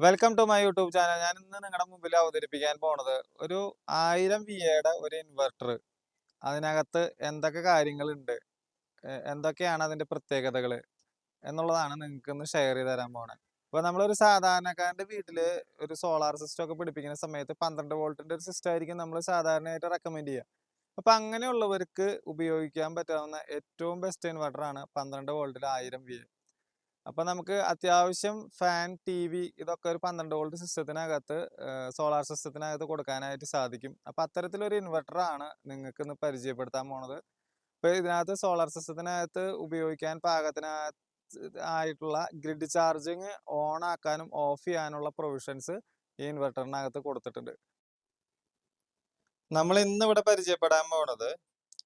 Welcome to my YouTube channel. ഞാൻ ഇന്ന് നിങ്ങളുടെ മുമ്പിൽ അവതരിപ്പിക്കാൻ പോണത് ഒരു 1000 വിയുടെ ഒരു ഇൻവെർട്ടർ. അതിനകത്ത് എന്തൊക്കെ കാര്യങ്ങളുണ്ട്, എന്തൊക്കെയാണ് അതിന്റെ പ്രത്യേകതകൾ എന്നുള്ളതാണ് നിങ്ങൾക്ക് ഇന്ന് ഷെയർ ചെയ്ത് തരാൻ പോണത്. അപ്പോൾ നമ്മളൊരു സാധാരണക്കാരന്റെ വീട്ടില് ഒരു സോളാർ സിസ്റ്റം ഒക്കെ പിടിപ്പിക്കുന്ന സമയത്ത് 12 വോൾട്ടിന്റെ ഒരു സിസ്റ്റം ആയിരിക്കും നമ്മൾ സാധാരണയായിട്ട് റെക്കമെൻഡ് ചെയ്യുക. അപ്പൊ അങ്ങനെയുള്ളവർക്ക് ഉപയോഗിക്കാൻ പറ്റാവുന്ന ഏറ്റവും ബെസ്റ്റ് ഇൻവെർട്ടർ ആണ് 12 വോൾട്ടിൽ 1000 വി. അപ്പൊ നമുക്ക് അത്യാവശ്യം ഫാൻ, ടി വി ഇതൊക്കെ ഒരു 12 വോൾട്ട് സിസ്റ്റത്തിനകത്ത്, സോളാർ സിസ്റ്റത്തിനകത്ത് കൊടുക്കാനായിട്ട് സാധിക്കും. അപ്പൊ അത്തരത്തിലൊരു ഇൻവെർട്ടർ ആണ് നിങ്ങൾക്ക് ഇന്ന് പരിചയപ്പെടുത്താൻ പോണത്. ഇപ്പൊ ഇതിനകത്ത് സോളാർ സിസ്റ്റത്തിനകത്ത് ഉപയോഗിക്കാൻ ആയിട്ടുള്ള ഗ്രിഡ് ചാർജിങ് ഓൺ ആക്കാനും ഓഫ് ചെയ്യാനുള്ള പ്രൊവിഷൻസ് ഈ ഇൻവെർട്ടറിനകത്ത് കൊടുത്തിട്ടുണ്ട്. നമ്മൾ ഇന്ന് ഇവിടെ പരിചയപ്പെടാൻ പോണത്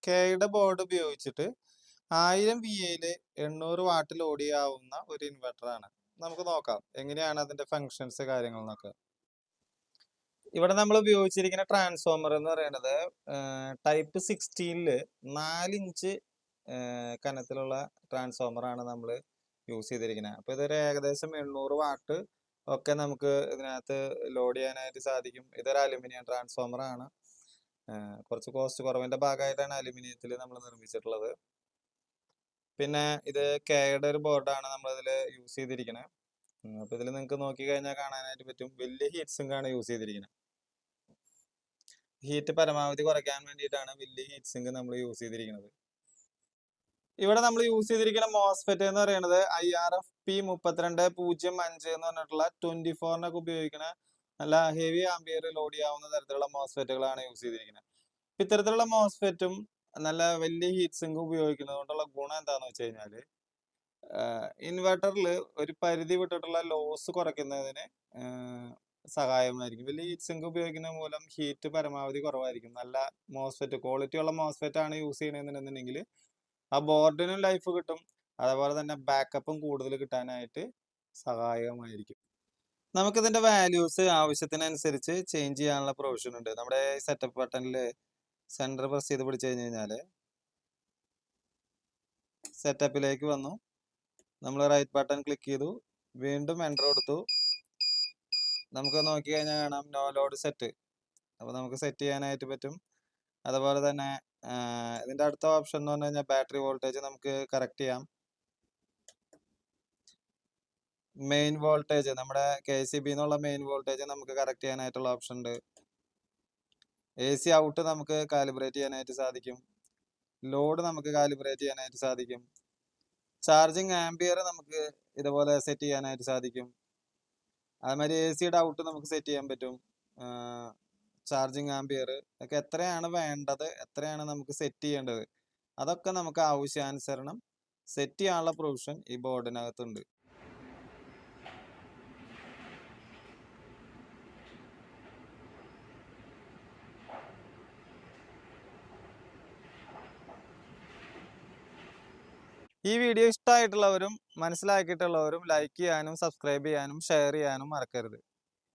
കെയുടെ ബോർഡ് ഉപയോഗിച്ചിട്ട് 1000 വി യില് 800 വാട്ട് ലോഡ് ചെയ്യാവുന്ന ഒരു ഇൻവെർട്ടർ ആണ്. നമുക്ക് നോക്കാം എങ്ങനെയാണ് അതിന്റെ ഫങ്ഷൻസ് കാര്യങ്ങൾ എന്നൊക്കെ. ഇവിടെ നമ്മൾ ഉപയോഗിച്ചിരിക്കുന്ന ട്രാൻസ്ഫോമർ എന്ന് പറയുന്നത് ടൈപ്പ് 16ല് 4 ഇഞ്ച് കനത്തിലുള്ള ട്രാൻസ്ഫോമർ ആണ് നമ്മൾ യൂസ് ചെയ്തിരിക്കുന്നത്. അപ്പൊ ഇതൊരു ഏകദേശം 800 വാട്ട് ഒക്കെ നമുക്ക് ഇതിനകത്ത് ലോഡ് ചെയ്യാനായിട്ട് സാധിക്കും. ഇതൊരു അലുമിനിയം ട്രാൻസ്ഫോമർ ആണ്. കുറച്ച് കോസ്റ്റ് കുറവിന്റെ ഭാഗമായിട്ടാണ് അലുമിനിയത്തിൽ നമ്മൾ നിർമ്മിച്ചിട്ടുള്ളത്. പിന്നെ ഇത് കെയുടെ ഒരു ബോർഡാണ് നമ്മൾ ഇതിൽ യൂസ് ചെയ്തിരിക്കുന്നത്. അപ്പൊ ഇതിൽ നിങ്ങൾക്ക് നോക്കി കഴിഞ്ഞാൽ കാണാനായിട്ട് പറ്റും, വലിയ ഹീറ്റ് സിങ്ക് ആണ് യൂസ് ചെയ്തിരിക്കുന്നത്. ഹീറ്റ് പരമാവധി കുറയ്ക്കാൻ വേണ്ടിയിട്ടാണ് വലിയ ഹീറ്റ് സിങ്ക് നമ്മൾ യൂസ് ചെയ്തിരിക്കുന്നത്. ഇവിടെ നമ്മൾ യൂസ് ചെയ്തിരിക്കുന്ന മോസ്ഫെറ്റ് എന്ന് പറയുന്നത് IRFP3205 എന്ന് പറഞ്ഞിട്ടുള്ള 24-നൊക്കെ ഉപയോഗിക്കുന്ന നല്ല ഹെവി ആംബിയർ ലോഡ് ചെയ്യാവുന്ന തരത്തിലുള്ള മോസ്ഫെറ്റുകളാണ് യൂസ് ചെയ്തിരിക്കുന്നത്. ഇത്തരത്തിലുള്ള മോസ്ഫെറ്റും നല്ല വലിയ ഹീറ്റ് സിങ്ക് ഉപയോഗിക്കുന്നത് കൊണ്ടുള്ള ഗുണം എന്താന്ന് വെച്ച് കഴിഞ്ഞാല്, ഇൻവെർട്ടറിൽ ഒരു പരിധി വിട്ടിട്ടുള്ള ലോസ് കുറയ്ക്കുന്നതിന് സഹായമായിരിക്കും. വലിയ ഹീറ്റ് സിങ്ക് ഉപയോഗിക്കുന്ന മൂലം ഹീറ്റ് പരമാവധി കുറവായിരിക്കും. നല്ല മോസ്ഫെറ്റ്, ക്വാളിറ്റി ഉള്ള മോസ്ഫെറ്റ് ആണ് യൂസ് ചെയ്യണമെന്നുണ്ടെങ്കിൽ ആ ബോർഡിനും ലൈഫ് കിട്ടും, അതേപോലെ തന്നെ ബാക്കപ്പും കൂടുതൽ കിട്ടാനായിട്ട് സഹായകമായിരിക്കും. നമുക്കിതിന്റെ വാല്യൂസ് ആവശ്യത്തിനനുസരിച്ച് ചേഞ്ച് ചെയ്യാനുള്ള പ്രൊവിഷൻ ഉണ്ട്. നമ്മുടെ സെറ്റപ്പ് ബട്ടണിൽ സെന്റർ പ്രസ് ചെയ്ത് പിടിച്ചു കഴിഞ്ഞ് കഴിഞ്ഞാല് സെറ്റപ്പിലേക്ക് വന്നു. നമ്മൾ റൈറ്റ് ബട്ടൺ ക്ലിക്ക് ചെയ്തു, വീണ്ടും എൻ്റർ കൊടുത്തു. നമുക്ക് നോക്കി കഴിഞ്ഞാൽ കാണാം നോ ലോഡ് സെറ്റ്. അപ്പോൾ നമുക്ക് സെറ്റ് ചെയ്യാനായിട്ട് പറ്റും. അതുപോലെ തന്നെ ഇതിന്റെ അടുത്ത ഓപ്ഷൻ എന്ന് പറഞ്ഞു കഴിഞ്ഞാൽ ബാറ്ററി വോൾട്ടേജ് നമുക്ക് കറക്റ്റ് ചെയ്യാം. മെയിൻ വോൾട്ടേജ്, നമ്മുടെ KCB എന്നുള്ള മെയിൻ വോൾട്ടേജ് നമുക്ക് കറക്റ്റ് ചെയ്യാനായിട്ടുള്ള ഓപ്ഷൻ ഉണ്ട്. AC ഔട്ട് നമുക്ക് കാലിബ്രേറ്റ് ചെയ്യാനായിട്ട് സാധിക്കും. ലോഡ് നമുക്ക് കാലിബ്രേറ്റ് ചെയ്യാനായിട്ട് സാധിക്കും. ചാർജിങ് ആംബിയർ നമുക്ക് ഇതുപോലെ സെറ്റ് ചെയ്യാനായിട്ട് സാധിക്കും. അതേമാതിരി ACയുടെ ഔട്ട് നമുക്ക് സെറ്റ് ചെയ്യാൻ പറ്റും. ചാർജിങ് ആംബിയർ ഒക്കെ എത്രയാണ് വേണ്ടത്, എത്രയാണ് നമുക്ക് സെറ്റ് ചെയ്യേണ്ടത്, അതൊക്കെ നമുക്ക് ആവശ്യാനുസരണം സെറ്റ് ചെയ്യാനുള്ള പ്രൊവിഷൻ ഈ ബോർഡിനകത്തുണ്ട്. ഈ വീഡിയോ ഇഷ്ടമായിട്ടുള്ളവരും മനസ്സിലാക്കിയിട്ടുള്ളവരും ലൈക്ക് ചെയ്യാനും സബ്സ്ക്രൈബ് ചെയ്യാനും ഷെയർ ചെയ്യാനും മറക്കരുത്.